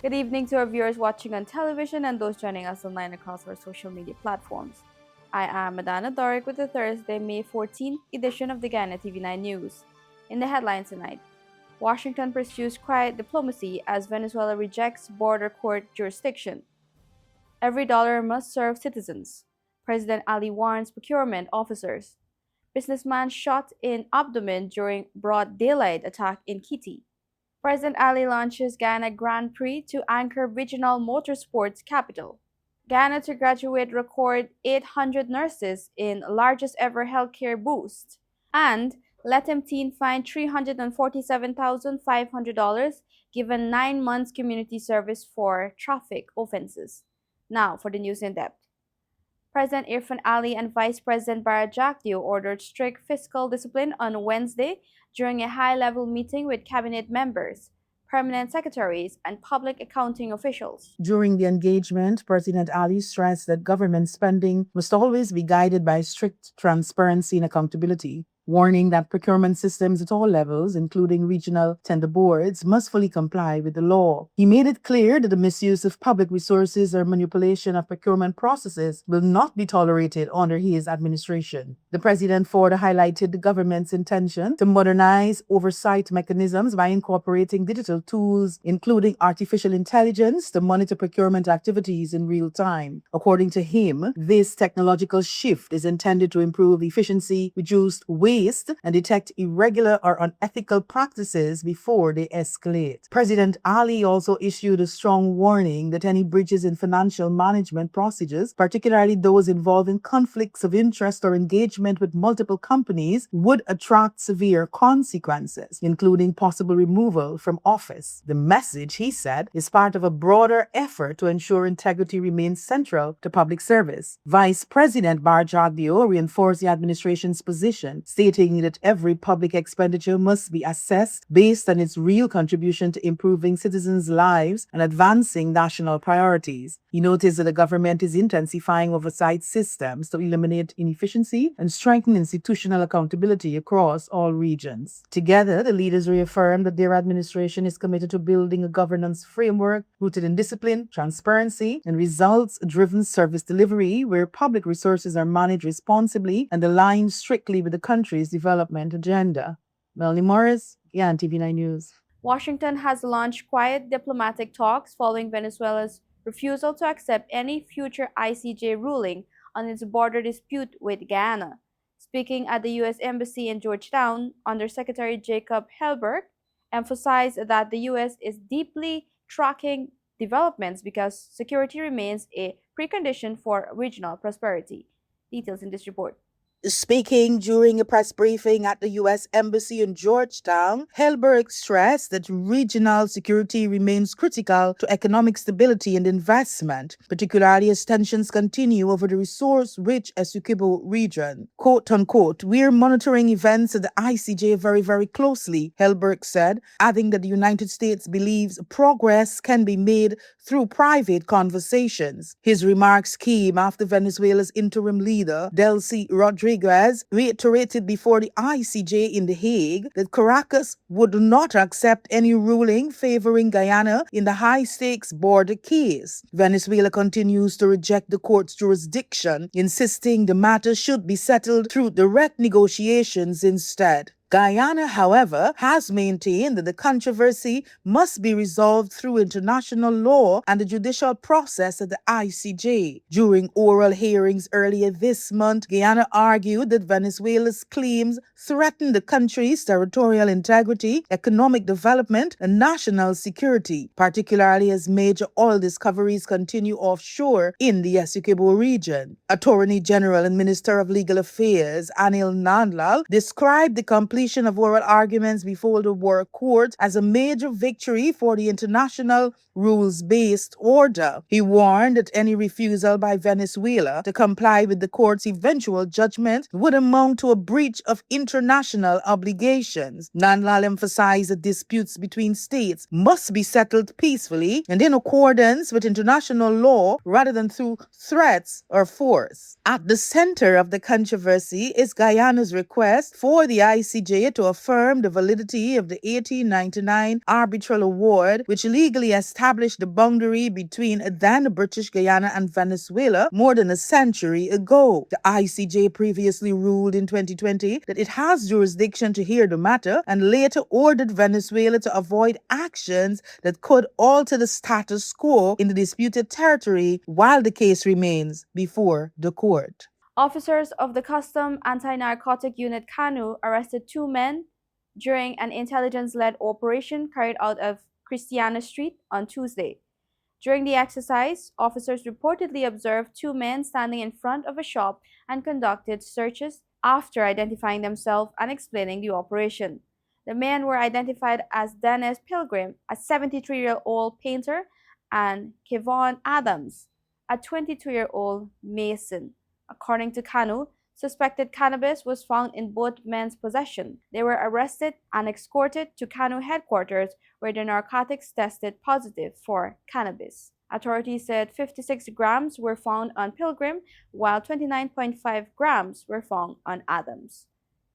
Good evening to our viewers watching on television and those joining us online across our social media platforms. I am Madana Doric with the Thursday, May 14th edition of the Guyana TV9 News. In the headlines tonight, Washington pursues quiet diplomacy as Venezuela rejects border court jurisdiction. Every dollar must serve citizens. President Ali warns procurement officers. Businessman shot in abdomen during broad daylight attack in Kitty. President Ali launches Guyana Grand Prix to anchor regional motorsports capital. Guyana to graduate record 800 nurses in largest ever healthcare boost. And LETHEM teen fined $347,500 given 9 months community service for traffic offenses. Now for the news in depth. President Irfan Ali and Vice President Barajagdio ordered strict fiscal discipline on Wednesday during a high-level meeting with cabinet members, permanent secretaries, and public accounting officials. During the engagement, President Ali stressed that government spending must always be guided by strict transparency and accountability, warning that procurement systems at all levels, including regional tender boards, must fully comply with the law. He made it clear that the misuse of public resources or manipulation of procurement processes will not be tolerated under his administration. The president further highlighted the government's intention to modernize oversight mechanisms by incorporating digital tools, including artificial intelligence, to monitor procurement activities in real time. According to him, this technological shift is intended to improve efficiency, reduce waste, and detect irregular or unethical practices before they escalate. President Ali also issued a strong warning that any breaches in financial management procedures, particularly those involving conflicts of interest or engagement with multiple companies, would attract severe consequences, including possible removal from office. The message, he said, is part of a broader effort to ensure integrity remains central to public service. Vice President Barajagdio reinforced the administration's position, stating that every public expenditure must be assessed based on its real contribution to improving citizens' lives and advancing national priorities. He noticed that the government is intensifying oversight systems to eliminate inefficiency and strengthen institutional accountability across all regions. Together, the leaders reaffirmed that their administration is committed to building a governance framework rooted in discipline, transparency, and results-driven service delivery, where public resources are managed responsibly and aligned strictly with the country's development agenda. Melanie Morris, Guyana TV9 News. Washington has launched quiet diplomatic talks following Venezuela's refusal to accept any future ICJ ruling on its border dispute with Guyana. Speaking at the U.S. Embassy in Georgetown, Undersecretary Jacob Helberg emphasized that the U.S. is deeply tracking developments because security remains a precondition for regional prosperity. Details in this report. Speaking during a press briefing at the U.S. Embassy in Georgetown, Helberg stressed that regional security remains critical to economic stability and investment, particularly as tensions continue over the resource-rich Essequibo region. Quote unquote, "We're monitoring events at the ICJ very, very closely," Helberg said, adding that the United States believes progress can be made through private conversations. His remarks came after Venezuela's interim leader, Delcy Rodriguez, reiterated before the ICJ in The Hague that Caracas would not accept any ruling favoring Guyana in the high-stakes border case. Venezuela continues to reject the court's jurisdiction, insisting the matter should be settled through direct negotiations instead. Guyana, however, has maintained that the controversy must be resolved through international law and the judicial process at the ICJ. During oral hearings earlier this month, Guyana argued that Venezuela's claims threaten the country's territorial integrity, economic development, and national security, particularly as major oil discoveries continue offshore in the Essequibo region. Attorney General and Minister of Legal Affairs Anil Nandlal described the completion of oral arguments before the World Court as a major victory for the international rules-based order. He warned that any refusal by Venezuela to comply with the court's eventual judgment would amount to a breach of international obligations. Nandlal emphasized that disputes between states must be settled peacefully and in accordance with international law rather than through threats or force. At the center of the controversy is Guyana's request for the ICJ ICJ to affirm the validity of the 1899 Arbitral Award, which legally established the boundary between then British Guyana and Venezuela more than a century ago. The ICJ previously ruled in 2020 that it has jurisdiction to hear the matter and later ordered Venezuela to avoid actions that could alter the status quo in the disputed territory while the case remains before the court. Officers of the Custom Anti-Narcotic Unit CANU arrested 2 men during an intelligence-led operation carried out of Christiana Street on Tuesday. During the exercise, officers reportedly observed 2 men standing in front of a shop and conducted searches after identifying themselves and explaining the operation. The men were identified as Dennis Pilgrim, a 73-year-old painter, and Kevon Adams, a 22-year-old mason. According to CANU, suspected cannabis was found in both men's possession. They were arrested and escorted to CANU headquarters where the narcotics tested positive for cannabis. Authorities said 56 grams were found on Pilgrim, while 29.5 grams were found on Adams.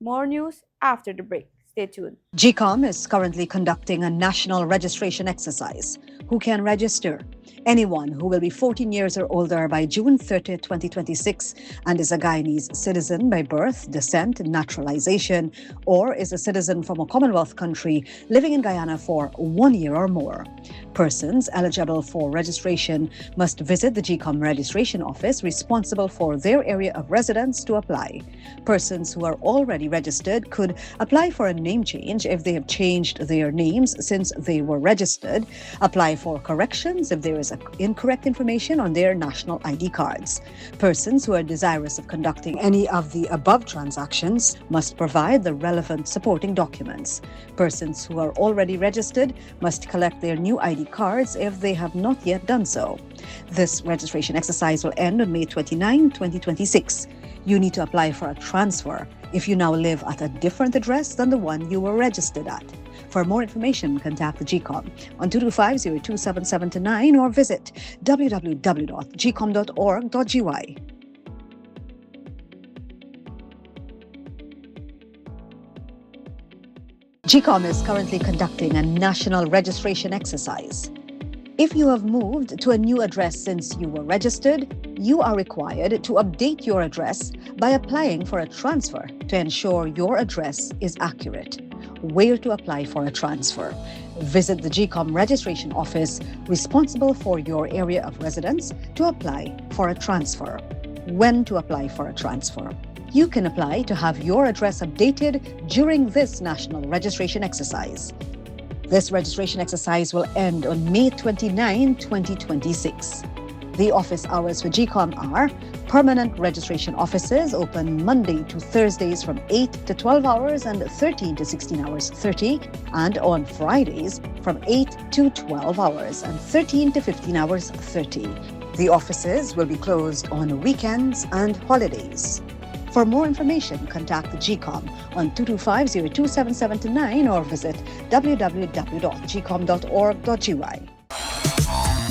More news after the break. Stay tuned. GCOM is currently conducting a national registration exercise. Who can register? Anyone who will be 14 years or older by June 30, 2026 and is a Guyanese citizen by birth, descent, naturalization, or is a citizen from a Commonwealth country living in Guyana for 1 year or more. Persons eligible for registration must visit the GCOM registration office responsible for their area of residence to apply. Persons who are already registered could apply for a name change if they have changed their names since they were registered, apply for corrections if there is incorrect information on their national ID cards. Persons who are desirous of conducting any of the above transactions must provide the relevant supporting documents. Persons who are already registered must collect their new ID cards if they have not yet done so. This registration exercise will end on May 29, 2026. You need to apply for a transfer if you now live at a different address than the one you were registered at. For more information, contact the GCOM on 225-027729 or visit www.gcom.org.gy. GCOM is currently conducting a national registration exercise. If you have moved to a new address since you were registered, you are required to update your address by applying for a transfer to ensure your address is accurate. Where to apply for a transfer? Visit the GCOM registration office responsible for your area of residence to apply for a transfer. When to apply for a transfer? You can apply to have your address updated during this national registration exercise. This registration exercise will end on May 29, 2026. The office hours for GCOM are: permanent registration offices open Monday to Thursdays from 8 to 12 hours and 13 to 16 hours 30, and on Fridays from 8 to 12 hours and 13 to 15 hours 30. The offices will be closed on weekends and holidays. For more information, contact the GCOM on 225-027729 or visit www.gcom.org.gy.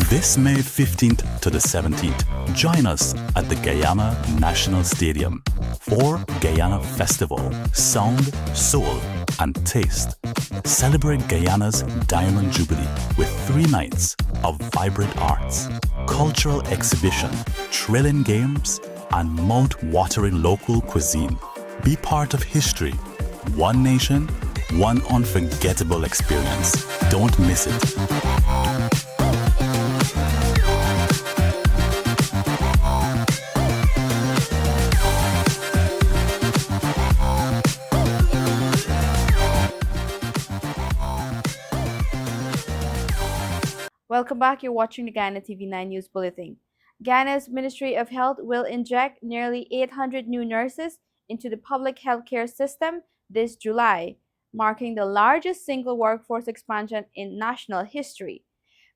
This May 15th to the 17th, join us at the Guyana National Stadium for Guyana Festival, Sound, Soul, and Taste. Celebrate Guyana's Diamond Jubilee with 3 nights of vibrant arts, cultural exhibition, thrilling games, and mouth-watering local cuisine. Be part of history. One nation, one unforgettable experience. Don't miss it. Welcome back. You're watching the Guyana TV9 News Bulletin. Guyana's Ministry of Health will inject nearly 800 new nurses into the public healthcare system this July, marking the largest single workforce expansion in national history.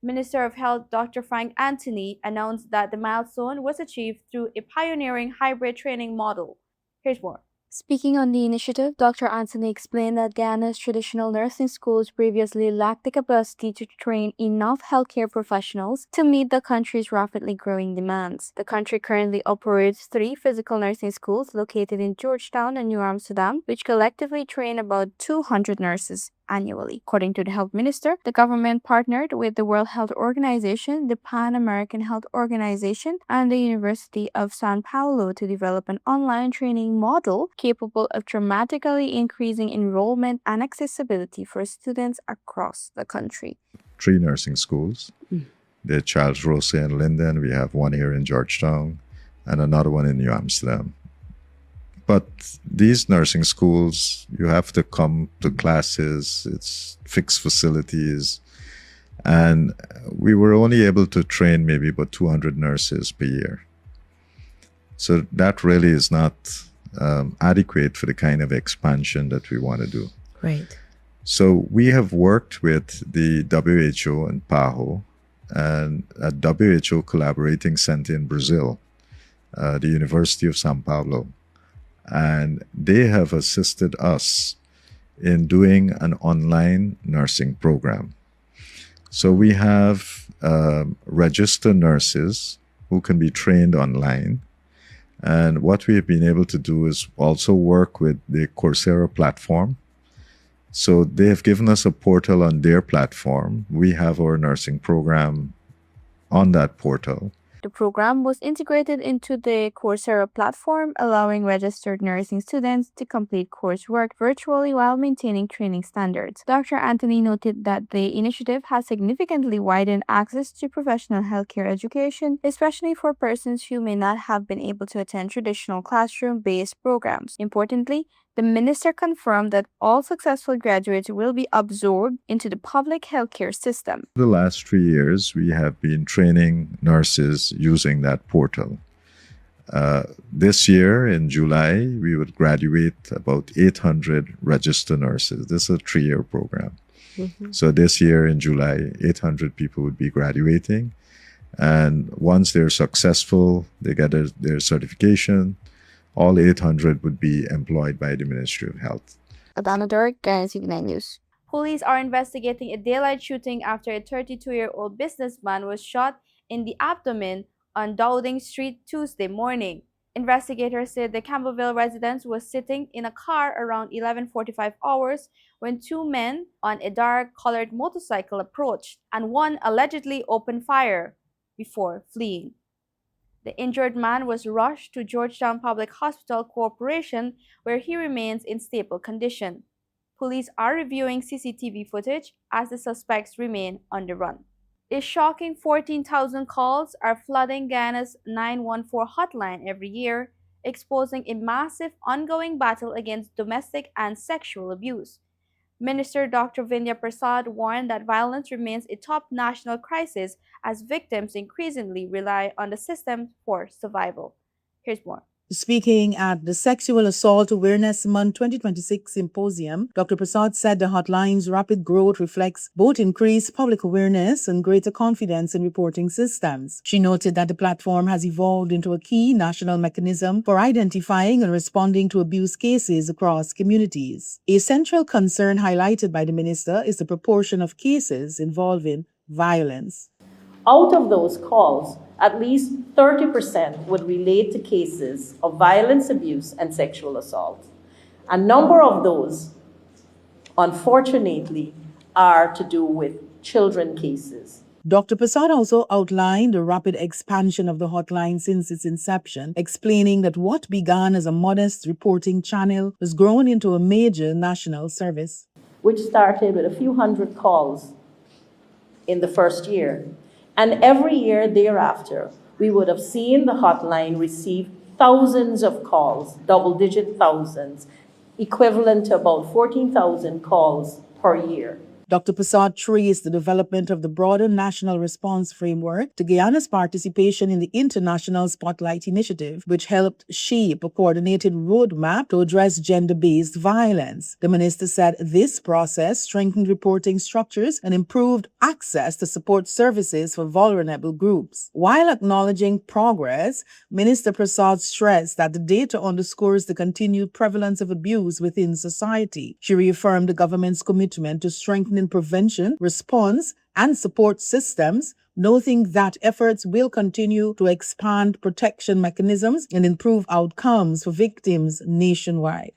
Minister of Health Dr. Frank Anthony announced that the milestone was achieved through a pioneering hybrid training model. Here's more. Speaking on the initiative, Dr. Anthony explained that Guyana's traditional nursing schools previously lacked the capacity to train enough healthcare professionals to meet the country's rapidly growing demands. The country currently operates 3 physical nursing schools located in Georgetown and New Amsterdam, which collectively train about 200 nurses annually. According to the health minister, the government partnered with the World Health Organization, the Pan American Health Organization, and the University of Sao Paulo to develop an online training model capable of dramatically increasing enrollment and accessibility for students across the country. 3 nursing schools. They're Charles Rose and Linden. We have one here in Georgetown and another one in New Amsterdam. But these nursing schools, you have to come to classes, it's fixed facilities, and we were only able to train maybe about 200 nurses per year. So that really is not adequate for the kind of expansion that we want to do. Right. So we have worked with the WHO and PAHO and a WHO collaborating center in Brazil, the University of Sao Paulo. And they have assisted us in doing an online nursing program. So we have registered nurses who can be trained online. And what we have been able to do is also work with the Coursera platform. So they have given us a portal on their platform. We have our nursing program on that portal. The program was integrated into the Coursera platform, allowing registered nursing students to complete coursework virtually while maintaining training standards. Dr. Anthony noted that the initiative has significantly widened access to professional healthcare education, especially for persons who may not have been able to attend traditional classroom-based programs. Importantly, the minister confirmed that all successful graduates will be absorbed into the public healthcare system. The last 3 years, we have been training nurses using that portal. This year, in July, we would graduate about 800 registered nurses. This is a 3-year program. So this year, in July, 800 people would be graduating. And once they're successful, they get their certification, all 800 would be employed by the Ministry of Health. Adana Dork, TV9 News. Police are investigating a daylight shooting after a 32-year-old businessman was shot in the abdomen on Dowding Street Tuesday morning. Investigators said the Campbellville resident was sitting in a car around 11:45 hours when 2 men on a dark-colored motorcycle approached, and one allegedly opened fire before fleeing. The injured man was rushed to Georgetown Public Hospital Corporation, where he remains in stable condition. Police are reviewing CCTV footage as the suspects remain on the run. A shocking 14,000 calls are flooding Guyana's 914 hotline every year, exposing a massive ongoing battle against domestic and sexual abuse. Minister Dr. Vindhya Prasad warned that violence remains a top national crisis as victims increasingly rely on the system for survival. Here's more. Speaking at the Sexual Assault Awareness Month 2026 Symposium, Dr. Prasad said the hotline's rapid growth reflects both increased public awareness and greater confidence in reporting systems. She noted that the platform has evolved into a key national mechanism for identifying and responding to abuse cases across communities. A central concern highlighted by the minister is the proportion of cases involving violence. Out of those calls, at least 30% would relate to cases of violence, abuse, and sexual assault. A number of those, unfortunately, are to do with children cases. Dr. Prasad also outlined the rapid expansion of the hotline since its inception, explaining that what began as a modest reporting channel has grown into a major national service. Which started with a few hundred calls in the first year. And every year thereafter, we would have seen the hotline receive thousands of calls, double-digit thousands, equivalent to about 14,000 calls per year. Dr. Prasad traced the development of the broader national response framework to Guyana's participation in the International Spotlight Initiative, which helped shape a coordinated roadmap to address gender-based violence. The minister said this process strengthened reporting structures and improved access to support services for vulnerable groups. While acknowledging progress, Minister Prasad stressed that the data underscores the continued prevalence of abuse within society. She reaffirmed the government's commitment to strengthening prevention, response, and support systems, noting that efforts will continue to expand protection mechanisms and improve outcomes for victims nationwide.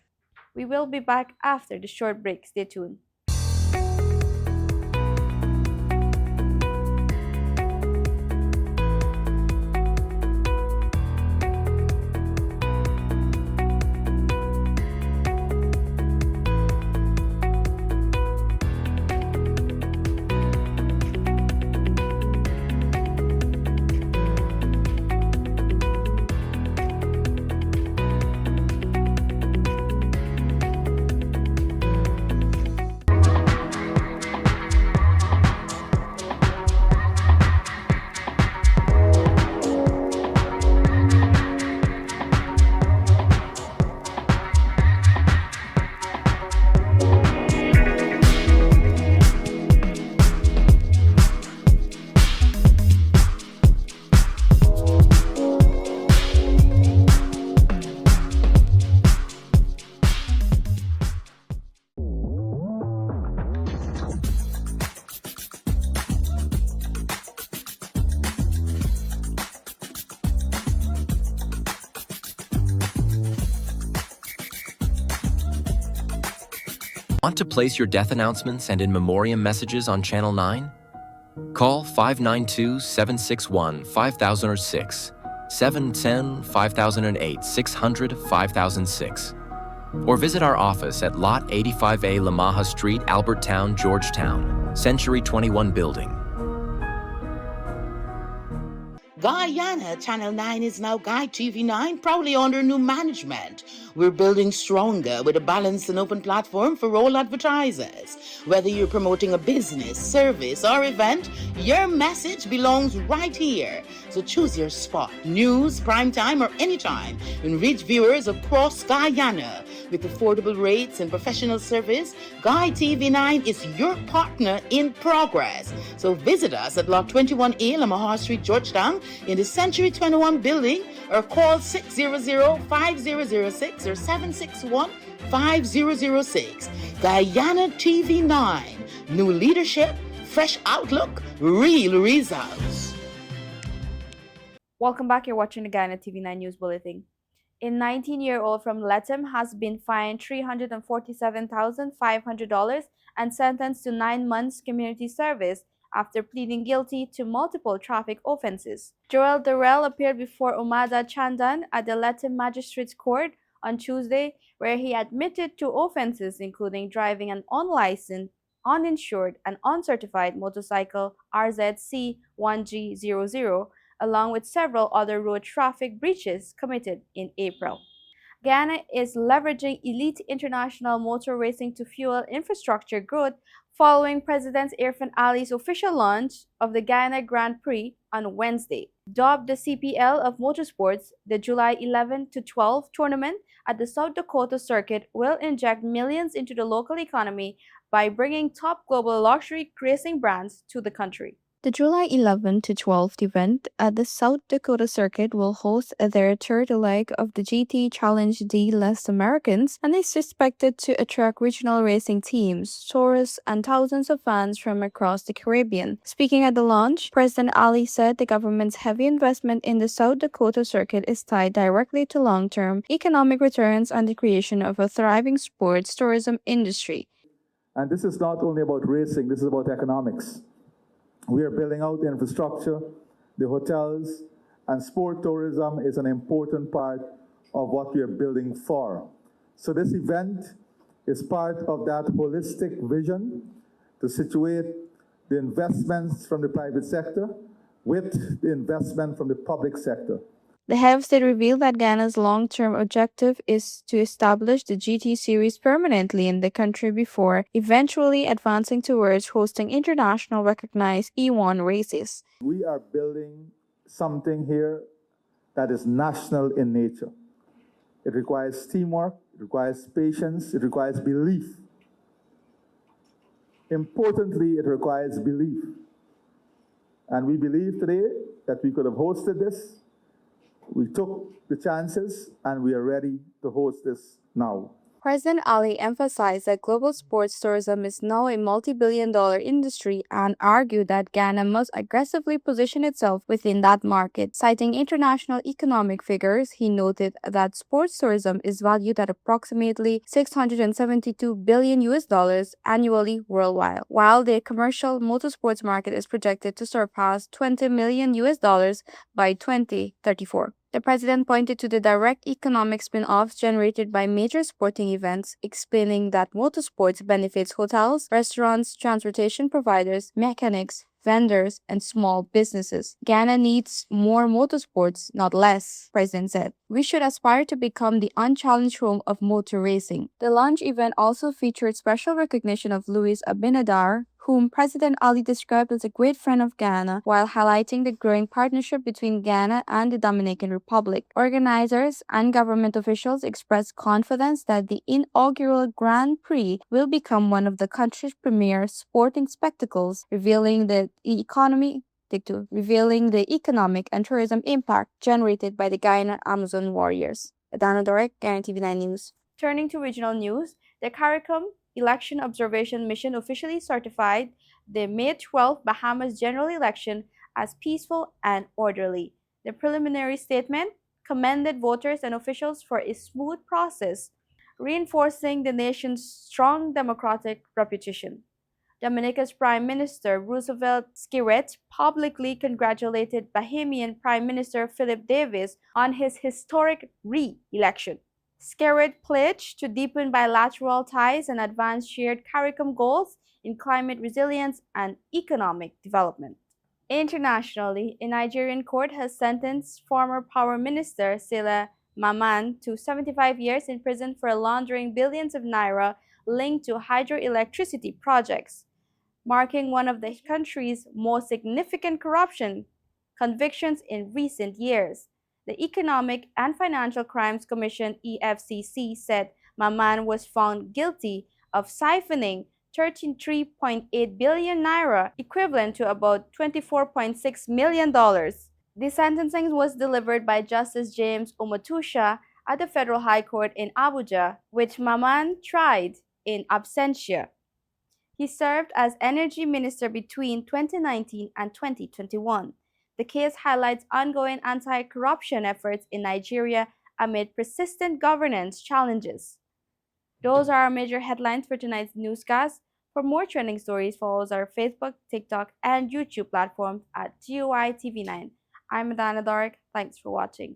We will be back after the short break. Stay tuned. Want to place your death announcements and in memoriam messages on Channel 9? Call 592-761-5006, 710-5008, 600-5006. Or visit our office at Lot 85A Lamaha Street, Albertown, Georgetown, Century 21 Building. Guyana, Channel 9 is now Guy TV9, proudly under new management. We're building stronger with a balanced and open platform for all advertisers. Whether you're promoting a business, service, or event, your message belongs right here. So choose your spot, news, prime time, or anytime, and reach viewers across Guyana. With affordable rates and professional service, Guy TV9 is your partner in progress. So visit us at Lot 21A, Lamaha Street, Georgetown, in the Century 21 building, or call 600-5006 or 761-5006. Guyana TV9. New leadership, fresh outlook, real results. Welcome back. You're watching the Guyana TV9 News Bulletin. A 19-year-old from LETHEM has been fined $347,500 and sentenced to 9 months community service after pleading guilty to multiple traffic offenses. Joel Darrell appeared before Umada Chandan at the LETHEM Magistrates Court on Tuesday, where he admitted to offenses including driving an unlicensed, uninsured, and uncertified motorcycle RZC 1G00, along with several other road traffic breaches committed in April. Guyana is leveraging elite international motor racing to fuel infrastructure growth following President Irfan Ali's official launch of the Guyana Grand Prix on Wednesday. Dubbed the CPL of Motorsports, the July 11 to 12 tournament at the South Dakota circuit will inject millions into the local economy by bringing top global luxury racing brands to the country. The July 11 to 12th event at the South Dakota circuit will host their third leg of the GT Challenge D Less Americans and is expected to attract regional racing teams, tourists, and thousands of fans from across the Caribbean. Speaking at the launch, President Ali said the government's heavy investment in the South Dakota circuit is tied directly to long-term economic returns and the creation of a thriving sports tourism industry. And this is not only about racing, this is about economics. We are building out the infrastructure, the hotels, and sport tourism is an important part of what we are building for. So this event is part of that holistic vision to situate the investments from the private sector with the investment from the public sector. The head of state revealed that Ghana's long-term objective is to establish the GT series permanently in the country before eventually advancing towards hosting international recognized E1 races. We are building something here that is national in nature. It requires teamwork, it requires patience, it requires belief. Importantly, it requires belief. And we believe today that we could have hosted this. We took the chances and we are ready to host this now. President Ali emphasized that global sports tourism is now a multi-billion-dollar industry and argued that Ghana must aggressively position itself within that market. Citing international economic figures, he noted that sports tourism is valued at approximately $672 billion annually worldwide, while the commercial motorsports market is projected to surpass $20 million by 2034. The president pointed to the direct economic spin-offs generated by major sporting events, explaining that motorsports benefits hotels, restaurants, transportation providers, mechanics, vendors, and small businesses. Ghana needs more motorsports, not less, President said. We should aspire to become the unchallenged home of motor racing. The launch event also featured special recognition of Louis Abinadar, whom President Ali described as a great friend of Ghana, while highlighting the growing partnership between Ghana and the Dominican Republic. Organizers and government officials expressed confidence that the inaugural Grand Prix will become one of the country's premier sporting spectacles, revealing the economic and tourism impact generated by the Guyana Amazon warriors. Adana Dorek, Ghana TV9 News. Turning to regional news, the CARICOM Election Observation Mission officially certified the May 12 Bahamas general election as peaceful and orderly. The preliminary statement commended voters and officials for a smooth process, reinforcing the nation's strong democratic reputation. Dominica's Prime Minister Roosevelt Skerrit publicly congratulated Bahamian Prime Minister Philip Davis on his historic re-election. Skerrit pledged to deepen bilateral ties and advance shared CARICOM goals in climate resilience and economic development. Internationally, a Nigerian court has sentenced former Power Minister Sela Maman to 75 years in prison for laundering billions of naira linked to hydroelectricity projects, marking one of the country's most significant corruption convictions in recent years. The Economic and Financial Crimes Commission (EFCC) said Maman was found guilty of siphoning 33.8 billion naira, equivalent to about $24.6 million. The sentencing was delivered by Justice James Omotusha at the Federal High Court in Abuja, which Maman tried in absentia. He served as Energy Minister between 2019 and 2021. The case highlights ongoing anti-corruption efforts in Nigeria amid persistent governance challenges. Those are our major headlines for tonight's newscast. For more trending stories, follow our Facebook, TikTok, and YouTube platforms at GOI TV9. I'm Adana Dorek. Thanks for watching.